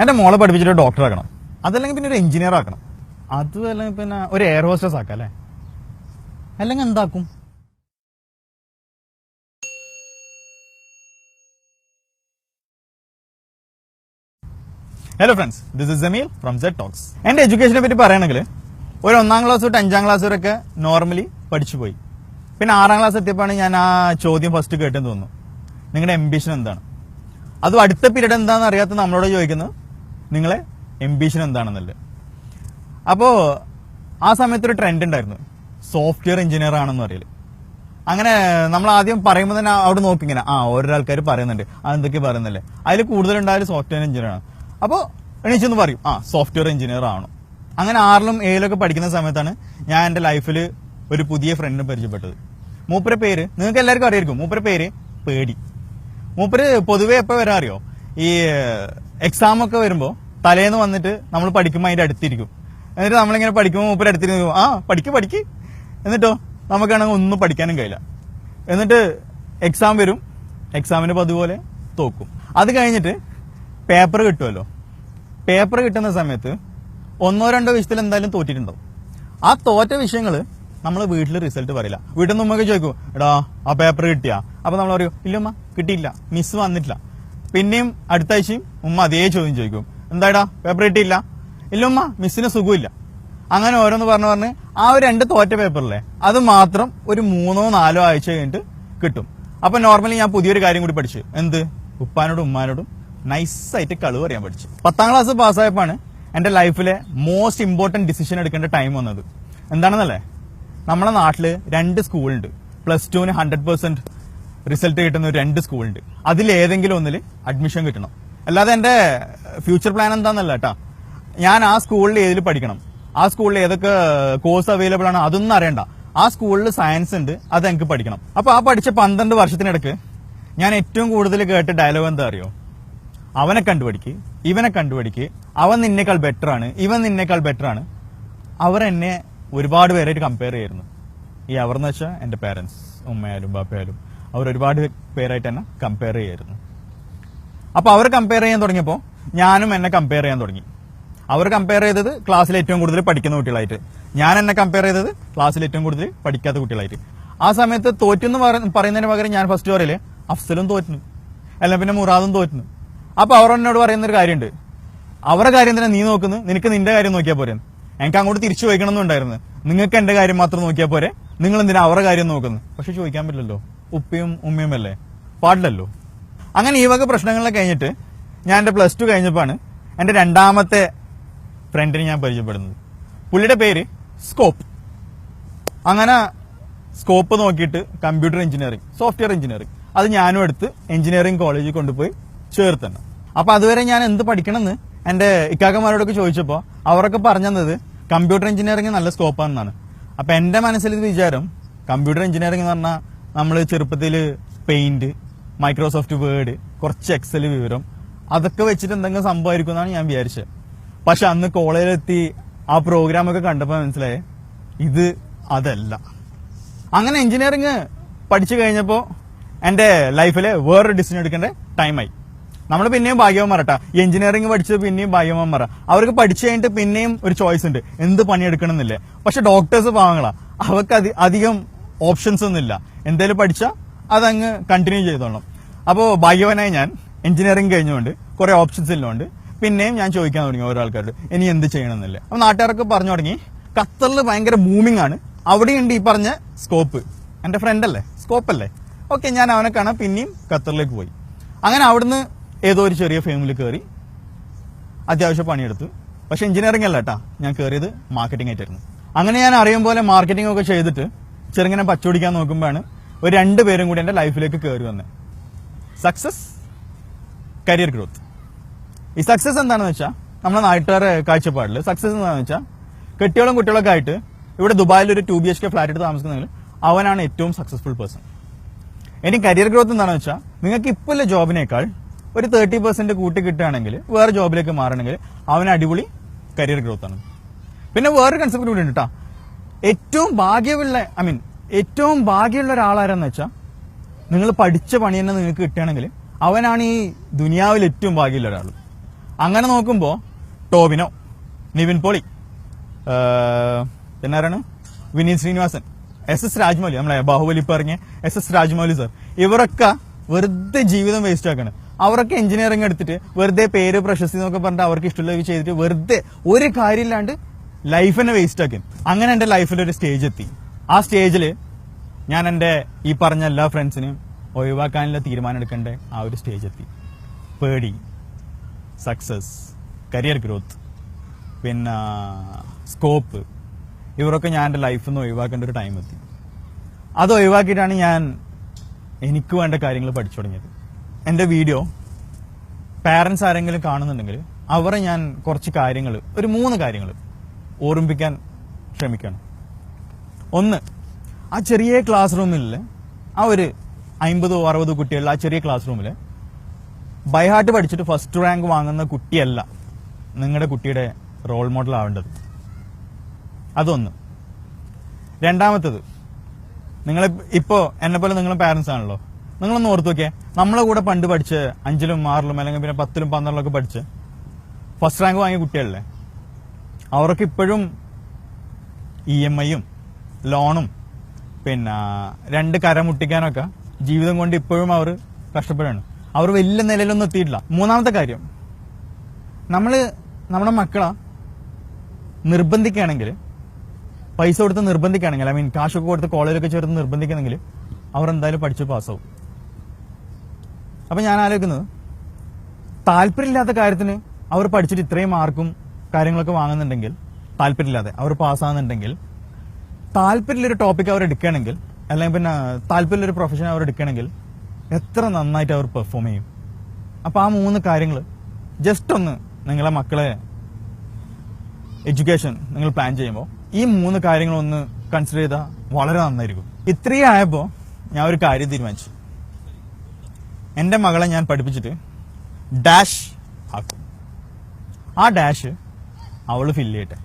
എന്റെ മോളെ പഠിപ്പിച്ചിട്ട് ഡോക്ടർ ആക്കണം, അതല്ലെങ്കിൽ പിന്നെ ഒരു എഞ്ചിനീയർ ആക്കണം, അതല്ലെങ്കിൽ പിന്നെ ഒരു എയർ ഹോസ്റ്റസ് ആക്കാം അല്ലേ, അല്ലെങ്കിൽ എന്താക്കും? Hello friends, this is Jameel from Z talks. എന്റെ എഡ്യൂക്കേഷനെ പറ്റി പറയുകയാണെങ്കിൽ ഒരു 1ാം ക്ലാസ് തൊട്ട് 5ാം ക്ലാസ് വരെയൊക്കെ നോർമലി പഠിച്ചു പോയി. പിന്നെ 6ാം ക്ലാസ് എത്തിയപ്പോഴാണ് ഞാൻ ആ ചോദ്യം ഫസ്റ്റ് കേട്ടെന്ന് തോന്നുന്നു, നിങ്ങളുടെ എംബിഷൻ എന്താണ്? അതും അടുത്ത പീരീഡ് എന്താണെന്ന് അറിയാത്ത നമ്മളോട് ചോദിക്കുന്നത് നിങ്ങളെ എംബിഷൻ എന്താണെന്നല്ലേ. അപ്പോൾ ആ സമയത്തൊരു ട്രെൻഡ് ഉണ്ടായിരുന്നു, സോഫ്റ്റ്വെയർ എഞ്ചിനീയർ ആണെന്ന് പറയല്. അങ്ങനെ നമ്മൾ ആദ്യം പറയുമ്പോൾ തന്നെ അവിടെ നോക്കി ഇങ്ങനെ ഓരോ ആൾക്കാർ പറയുന്നുണ്ട്, അതെന്തൊക്കെ പറയുന്നല്ലേ, അതിൽ കൂടുതലുണ്ടായാലും സോഫ്റ്റ്വെയർ എഞ്ചിനീയർ ആണ്. അപ്പോൾ എണീച്ചെന്ന് പറയും സോഫ്റ്റ്വെയർ എഞ്ചിനീയർ ആണോ. അങ്ങനെ 6ലും 7ലൊക്കെ പഠിക്കുന്ന സമയത്താണ് ഞാൻ എൻ്റെ ലൈഫിൽ ഒരു പുതിയ ഫ്രണ്ടിനെ പരിചയപ്പെട്ടത്. മൂപ്പരെ പേര് നിങ്ങൾക്ക് എല്ലാവർക്കും അറിയായിരിക്കും, മൂപ്പരെ പേര് പേടി. മൂപ്പര് പൊതുവെ എപ്പോൾ വരാൻ അറിയോ, ഈ എക്സാം ഒക്കെ വരുമ്പോൾ തലേന്ന് വന്നിട്ട് നമ്മൾ പഠിക്കുമ്പോൾ അതിന്റെ അടുത്തിരിക്കും. എന്നിട്ട് നമ്മളിങ്ങനെ പഠിക്കുമ്പോൾ മൂപ്പര് അടുത്തിരിക്കും, പഠിക്ക്. എന്നിട്ടോ നമുക്കാണെങ്കിൽ ഒന്നും പഠിക്കാനും കഴിയില്ല. എന്നിട്ട് എക്സാം വരും, എക്സാമിന് പതുപോലെ തോക്കും. അത് കഴിഞ്ഞിട്ട് പേപ്പർ കിട്ടുമല്ലോ, പേപ്പർ കിട്ടുന്ന സമയത്ത് 1-2 വിഷയത്തിൽ എന്തായാലും തോറ്റിട്ടുണ്ടാവും. ആ തോറ്റ വിഷയങ്ങൾ നമ്മൾ വീട്ടിൽ റിസൾട്ട് പറയില്ല. വീട്ടിൽ നിന്ന് ഉമ്മയൊക്കെ ചോദിക്കും, എടാ ആ പേപ്പർ കിട്ടിയാ? അപ്പൊ നമ്മൾ പറയും, ഇല്ലമ്മ കിട്ടിയില്ല, മിസ് വന്നിട്ടില്ല. പിന്നെയും അടുത്ത ആഴ്ചയും ഉമ്മ അതേ ചോദ്യം ചോദിക്കും, എന്താടാ പേപ്പർ കിട്ടിയില്ല? ഇല്ലമ്മ മിസ്സിന് സുഖമില്ല. അങ്ങനെ ഓരോന്ന് പറഞ്ഞ് ആ ഒരു 2 തോറ്റ പേപ്പറിലെ അത് മാത്രം ഒരു 3-4 ആഴ്ച കഴിഞ്ഞിട്ട് കിട്ടും. അപ്പൊ നോർമലി ഞാൻ പുതിയൊരു കാര്യം കൂടി പഠിച്ചു, എന്ത്? ഉപ്പാനോടും ഉമ്മാനോടും നൈസായിട്ട് കളവ് പറയാൻ പഠിച്ചു. 10ാം ക്ലാസ് പാസ്സായപ്പോഴാണ് എന്റെ ലൈഫിലെ മോസ്റ്റ് ഇമ്പോർട്ടന്റ് ഡിസിഷൻ എടുക്കേണ്ട ടൈം വന്നത്. എന്താണെന്നല്ലേ, നമ്മുടെ നാട്ടില് 2 സ്കൂളുണ്ട്, +2ന് 100% റിസൾട്ട് കിട്ടുന്ന ഒരു 2 സ്കൂളുണ്ട്. അതിലേതെങ്കിലും ഒന്നിൽ അഡ്മിഷൻ കിട്ടണം. അല്ലാതെ എന്റെ ഫ്യൂച്ചർ പ്ലാൻ എന്താണെന്നല്ല കേട്ടാ, ഞാൻ ആ സ്കൂളിൽ ഏതിൽ പഠിക്കണം, ആ സ്കൂളിൽ ഏതൊക്കെ കോഴ്സ് അവൈലബിൾ ആണ് അതൊന്നും അറിയണ്ട. ആ സ്കൂളിൽ സയൻസ് ഉണ്ട്, അത് എനിക്ക് പഠിക്കണം. അപ്പൊ ആ പഠിച്ച 12 വർഷത്തിനിടക്ക് ഞാൻ ഏറ്റവും കൂടുതൽ കേട്ട ഡയലോഗ് എന്താ അറിയോ? അവനെ കണ്ടുപിടിക്ക്, ഇവനെ കണ്ടുപിടിക്ക്, അവൻ നിന്നേക്കാൾ ബെറ്റർ ആണ്, ഇവൻ നിന്നേക്കാൾ ബെറ്റർ ആണ്. അവർ എന്നെ ഒരുപാട് പേരായിട്ട് കമ്പയർ ചെയ്യായിരുന്നു. ഈ അവർ എന്ന് വെച്ചാൽ എന്റെ പേരൻസ്, ഉമ്മയായാലും ബാപ്പയായാലും, അവർ ഒരുപാട് പേരായിട്ട് എന്നെ കമ്പയർ ചെയ്യായിരുന്നു. അപ്പൊ അവർ കമ്പയർ ചെയ്യാൻ തുടങ്ങിയപ്പോൾ ഞാനും എന്നെ കമ്പയർ ചെയ്യാൻ തുടങ്ങി. അവർ കമ്പയർ ചെയ്തത് ക്ലാസ്സിൽ ഏറ്റവും കൂടുതൽ പഠിക്കുന്ന കുട്ടികളായിട്ട്, ഞാൻ എന്നെ കമ്പയർ ചെയ്തത് ക്ലാസ്സിൽ ഏറ്റവും കൂടുതൽ പഠിക്കാത്ത കുട്ടികളായിട്ട്. ആ സമയത്ത് തോറ്റെന്ന് പറയുന്നതിന് പകരം ഞാൻ ഫസ്റ്റ് പറയില്ലേ, അഫ്സലും തോറ്റുന്നു, അല്ല പിന്നെ മുറാദും തോറ്റുന്നു. അപ്പൊ അവർ എന്നോട് പറയുന്നൊരു കാര്യമുണ്ട്, അവരുടെ കാര്യം തന്നെ നീ നോക്കുന്നു, നിനക്ക് നിന്റെ കാര്യം നോക്കിയാൽ പോരെ. എനിക്ക് അങ്ങോട്ട് തിരിച്ചു ചോദിക്കണമെന്നുണ്ടായിരുന്നു, നിങ്ങൾക്ക് എന്റെ കാര്യം മാത്രം നോക്കിയാൽ പോരെ, നിങ്ങൾ എന്തിനാ അവരുടെ കാര്യം നോക്കുന്നു? പക്ഷെ ചോദിക്കാൻ പറ്റില്ലല്ലോ, ഉപ്പയും ഉമ്മയും അല്ലേ, പാടില്ലല്ലോ. അങ്ങനെ ഈ വക പ്രശ്നങ്ങളൊക്കെ കഴിഞ്ഞിട്ട് ഞാൻ എന്റെ +2 കഴിഞ്ഞപ്പോഴാണ് എന്റെ 2ാമത്തെ ഫ്രണ്ടിനെ ഞാൻ പരിചയപ്പെടുന്നത്. പുള്ളിയുടെ പേര് സ്കോപ്പ്. അങ്ങനെ സ്കോപ്പ് നോക്കിയിട്ട് കമ്പ്യൂട്ടർ എഞ്ചിനീയറിംഗ്, സോഫ്റ്റ്വെയർ എഞ്ചിനീയറിംഗ്, അത് ഞാനും എടുത്ത് എഞ്ചിനീയറിംഗ് കോളേജിൽ കൊണ്ടുപോയി ചേർത്തണം. അപ്പൊ അതുവരെ ഞാൻ എന്ത് പഠിക്കണമെന്ന് എന്റെ ഇക്കാക്കന്മാരോടൊക്കെ ചോദിച്ചപ്പോൾ അവരൊക്കെ പറഞ്ഞത് കമ്പ്യൂട്ടർ എഞ്ചിനീയറിംഗ് നല്ല സ്കോപ്പാണെന്നാണ്. അപ്പൊ എന്റെ മനസ്സിൽ ഇത് വിചാരം, കമ്പ്യൂട്ടർ എഞ്ചിനീയറിംഗ് എന്ന് പറഞ്ഞാൽ നമ്മൾ ചെറുപ്പത്തിൽ പെയിന്റ്, മൈക്രോസോഫ്റ്റ് വേർഡ്, കുറച്ച് എക്സൽ വിവരം, അതൊക്കെ വെച്ചിട്ട് എന്തെങ്കിലും സംഭവമായിരിക്കും എന്നാണ് ഞാൻ വിചാരിച്ചത്. പക്ഷെ അന്ന് കോളേജിലെത്തി ആ പ്രോഗ്രാമൊക്കെ കണ്ടപ്പോൾ മനസ്സിലായേ ഇത് അതല്ല. അങ്ങനെ എഞ്ചിനീയറിംഗ് പഠിച്ചു കഴിഞ്ഞപ്പോൾ എന്റെ ലൈഫിലെ വേറൊരു ഡിസിഷൻ എടുക്കേണ്ട ടൈമായി. നമ്മൾ പിന്നെയും ഭാഗ്യവാന്മാരട്ടാ, ഈ എഞ്ചിനീയറിംഗ് പഠിച്ചത് പിന്നെയും ഭാഗ്യവാന്മാരാ. അവർക്ക് പഠിച്ചു കഴിഞ്ഞിട്ട് പിന്നെയും ഒരു ചോയ്സ് ഉണ്ട്, എന്ത് പണിയെടുക്കണം എന്നില്ലേ. പക്ഷെ ഡോക്ടേഴ്സ് പാവങ്ങളാ, അവർക്ക് അധികം ഓപ്ഷൻസ് ഒന്നും ഇല്ല. എന്തായാലും പഠിച്ചാൽ അതങ്ങ് കണ്ടിന്യൂ ചെയ്തോളണം. അപ്പോൾ ഭാഗ്യവാനായി ഞാൻ എഞ്ചിനീയറിംഗ് കഴിഞ്ഞുകൊണ്ട് കുറെ ഓപ്ഷൻസ് ഇല്ലോണ്ട് പിന്നെയും ഞാൻ ചോദിക്കാൻ തുടങ്ങി ഓരോ ആൾക്കാരോട് ഇനി എന്ത് ചെയ്യണമെന്നില്ല. അപ്പൊ നാട്ടുകാരൊക്കെ പറഞ്ഞു തുടങ്ങി, ഖത്തറിൽ ഭയങ്കര ബൂമിംഗ് ആണ്, അവിടെയുണ്ട് ഈ പറഞ്ഞ സ്കോപ്പ്. എന്റെ ഫ്രണ്ട് അല്ലേ, സ്കോപ്പ് അല്ലേ, ഓക്കെ ഞാൻ അവനെ കാണാൻ പിന്നെയും ഖത്തറിലേക്ക് പോയി. അങ്ങനെ അവിടുന്ന് ഏതോ ഒരു ചെറിയ ഫേമിൽ കയറി അത്യാവശ്യം പണിയെടുത്തു. പക്ഷെ എഞ്ചിനീയറിംഗ് അല്ല കേട്ടാ, ഞാൻ കയറിയത് മാർക്കറ്റിംഗ് ആയിട്ടായിരുന്നു. അങ്ങനെ ഞാൻ അറിയും പോലെ മാർക്കറ്റിംഗ് ഒക്കെ ചെയ്തിട്ട് ചെറുങ്ങനെ പച്ചുപിടിക്കാൻ നോക്കുമ്പോഴാണ് ഒരു 2 പേരും കൂടി എന്റെ ലൈഫിലേക്ക് കയറി വന്നത്. Success, career growth. ഈ സക്സസ് എന്താണെന്ന് വെച്ചാൽ നമ്മളെ നാട്ടുകാരെ കാഴ്ചപ്പാടിൽ സക്സസ് എന്താണെന്ന് വെച്ചാൽ കെട്ടിയോളം കുട്ടികളൊക്കെ ആയിട്ട് ഇവിടെ ദുബായിൽ ഒരു 2 BHK ഫ്ലാറ്റ് എടുത്ത് താമസിക്കുന്നെങ്കിൽ അവനാണ് ഏറ്റവും സക്സസ്ഫുൾ പേഴ്സൺ. ഇനി കരിയർ ഗ്രോത്ത് എന്താണെന്ന് വെച്ചാൽ നിങ്ങൾക്ക് ഇപ്പോഴുള്ള ജോബിനേക്കാൾ ഒരു 30% കൂട്ടി കിട്ടുകയാണെങ്കിൽ വേറെ ജോബിലേക്ക് മാറണമെങ്കിൽ അവന് അടിപൊളി കരിയർ ഗ്രോത്ത് ആണ്. പിന്നെ വേറൊരു കൺസെപ്റ്റ് കൂടി ഉണ്ട് കേട്ടോ, ഏറ്റവും ഭാഗ്യമുള്ള ഒരാളാരെന്ന് വെച്ചാൽ നിങ്ങൾ പഠിച്ച പണി തന്നെ നിങ്ങൾക്ക് കിട്ടുകയാണെങ്കിൽ അവനാണ് ഈ ദുനിയാവിൽ ഏറ്റവും ഭാഗ്യമുള്ള ഒരാൾ. അങ്ങനെ നോക്കുമ്പോൾ ടോവിനോ, നിവിൻ പോളി, പിന്നെ ആരാണ്, വിനീത് ശ്രീനിവാസൻ, SS രാജമൗലി, നമ്മളെ ബാഹുബലി പറഞ്ഞ SS രാജമൗലി സർ, ഇവരൊക്കെ വെറുതെ ജീവിതം വേസ്റ്റ് ആക്കാണ്. അവരൊക്കെ എഞ്ചിനീയറിംഗ് എടുത്തിട്ട് വെറുതെ പേര് പ്രശസ്തി എന്നൊക്കെ പറഞ്ഞിട്ട് അവർക്ക് ഇഷ്ടമുള്ളത് ചെയ്തിട്ട് വെറുതെ ഒരു കാര്യമില്ലാണ്ട് ലൈഫ് തന്നെ വേസ്റ്റ് ആക്കി. അങ്ങനെ എന്റെ ലൈഫിൽ ഒരു സ്റ്റേജ് എത്തി. ആ സ്റ്റേജിൽ ഞാൻ എന്റെ ഈ പറഞ്ഞ എല്ലാ ഫ്രണ്ട്സിനും ഒഴിവാക്കാനുള്ള തീരുമാനം എടുക്കേണ്ട ആ ഒരു സ്റ്റേജ് എത്തി. പേടി, സക്സസ്, കരിയർ ഗ്രോത്ത്, പിന്നെ സ്കോപ്പ്, ഇവരൊക്കെ ഞാൻ എൻ്റെ ലൈഫിൽ നിന്ന് ഒഴിവാക്കേണ്ട ഒരു ടൈം എത്തി. അത് ഒഴിവാക്കിയിട്ടാണ് ഞാൻ എനിക്ക് വേണ്ട കാര്യങ്ങൾ പഠിച്ചു തുടങ്ങിയത്. എൻ്റെ വീഡിയോ പാരൻസ് ആരെങ്കിലും കാണുന്നുണ്ടെങ്കിൽ അവരെ ഞാൻ കുറച്ച് കാര്യങ്ങൾ, ഒരു 3 കാര്യങ്ങൾ ഓർമ്മിപ്പിക്കാൻ ശ്രമിക്കണം. ഒന്ന്, ആ ചെറിയ ക്ലാസ് റൂമിൽ ആ ഒരു 50-60 കുട്ടികളുടെ ആ ചെറിയ ക്ലാസ് റൂമിൽ ബൈഹാർട്ട് പഠിച്ചിട്ട് ഫസ്റ്റ് റാങ്ക് വാങ്ങുന്ന കുട്ടിയല്ല നിങ്ങളുടെ കുട്ടിയുടെ റോൾ മോഡൽ ആവേണ്ടത്. അതൊന്ന്. രണ്ടാമത്തത്, നിങ്ങൾ ഇപ്പോൾ എന്നെ പോലെ നിങ്ങൾ പാരൻസ് ആണല്ലോ, നിങ്ങളൊന്ന് ഓർത്ത് നോക്കിയേ, നമ്മളെ കൂടെ പണ്ട് പഠിച്ച് 5ലും 6ലും അല്ലെങ്കിൽ പിന്നെ 10ലും 12ലൊക്കെ പഠിച്ച് ഫസ്റ്റ് റാങ്ക് വാങ്ങിയ കുട്ടികളല്ലേ, അവർക്ക് ഇപ്പോഴും EMIയും ലോണും പിന്നെ 2 കര മുട്ടിക്കാനൊക്കെ ജീവിതം കൊണ്ട് ഇപ്പോഴും അവർ കഷ്ടപ്പെടുകയാണ്. അവർ വലിയ നിലയിലൊന്നും എത്തിയിട്ടില്ല. മൂന്നാമത്തെ കാര്യം, നമ്മുടെ മക്കളെ നിർബന്ധിക്കുകയാണെങ്കിൽ, പൈസ കൊടുത്ത് നിർബന്ധിക്കുകയാണെങ്കിൽ, കാശൊക്കെ കൊടുത്ത് കോളേജിലൊക്കെ ചേർത്ത് നിർബന്ധിക്കുകയാണെങ്കിൽ അവർ എന്തായാലും പഠിച്ച് പാസ്സാവും. അപ്പൊ ഞാൻ ആലോചിക്കുന്നത്, താല്പര്യമില്ലാത്ത കാര്യത്തിന് അവർ പഠിച്ചിട്ട് ഇത്രയും മാർക്കും കാര്യങ്ങളൊക്കെ വാങ്ങുന്നുണ്ടെങ്കിൽ, താല്പര്യമില്ലാതെ അവർ പാസ്സാകുന്നുണ്ടെങ്കിൽ, താല്പര്യമുള്ളൊരു ടോപ്പിക് അവർ എടുക്കുകയാണെങ്കിൽ, അല്ലെങ്കിൽ പിന്നെ താല്പര്യമുള്ളൊരു പ്രൊഫഷൻ അവർ എടുക്കുകയാണെങ്കിൽ എത്ര നന്നായിട്ട് അവർ പെർഫോം ചെയ്യും. അപ്പൊ ആ 3 കാര്യങ്ങൾ ജസ്റ്റ് ഒന്ന് നിങ്ങളെ മക്കളെ എഡ്യൂക്കേഷൻ നിങ്ങൾ പ്ലാൻ ചെയ്യുമ്പോൾ ഈ 3 കാര്യങ്ങളൊന്ന് കൺസിഡർ ചെയ്താൽ വളരെ നന്നായിരിക്കും. ഇത്രയും ആയപ്പോൾ ഞാൻ ഒരു കാര്യം തീരുമാനിച്ചു. എൻ്റെ മകളെ ഞാൻ പഠിപ്പിച്ചിട്ട് ഡാഷ് ആക്കും. ആ ഡാഷ് അവള് ഫില്ല് ചെയ്യട്ടെ,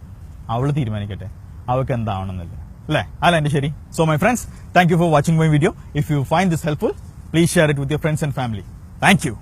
അവള് തീരുമാനിക്കട്ടെ അവൾക്ക് എന്താവണമെന്നല്ലേ, അല്ലേ? അല്ല എൻ്റെ ശരി. So my friends, thank you for watching my video. If you find this helpful, please share it with your friends and family. Thank you.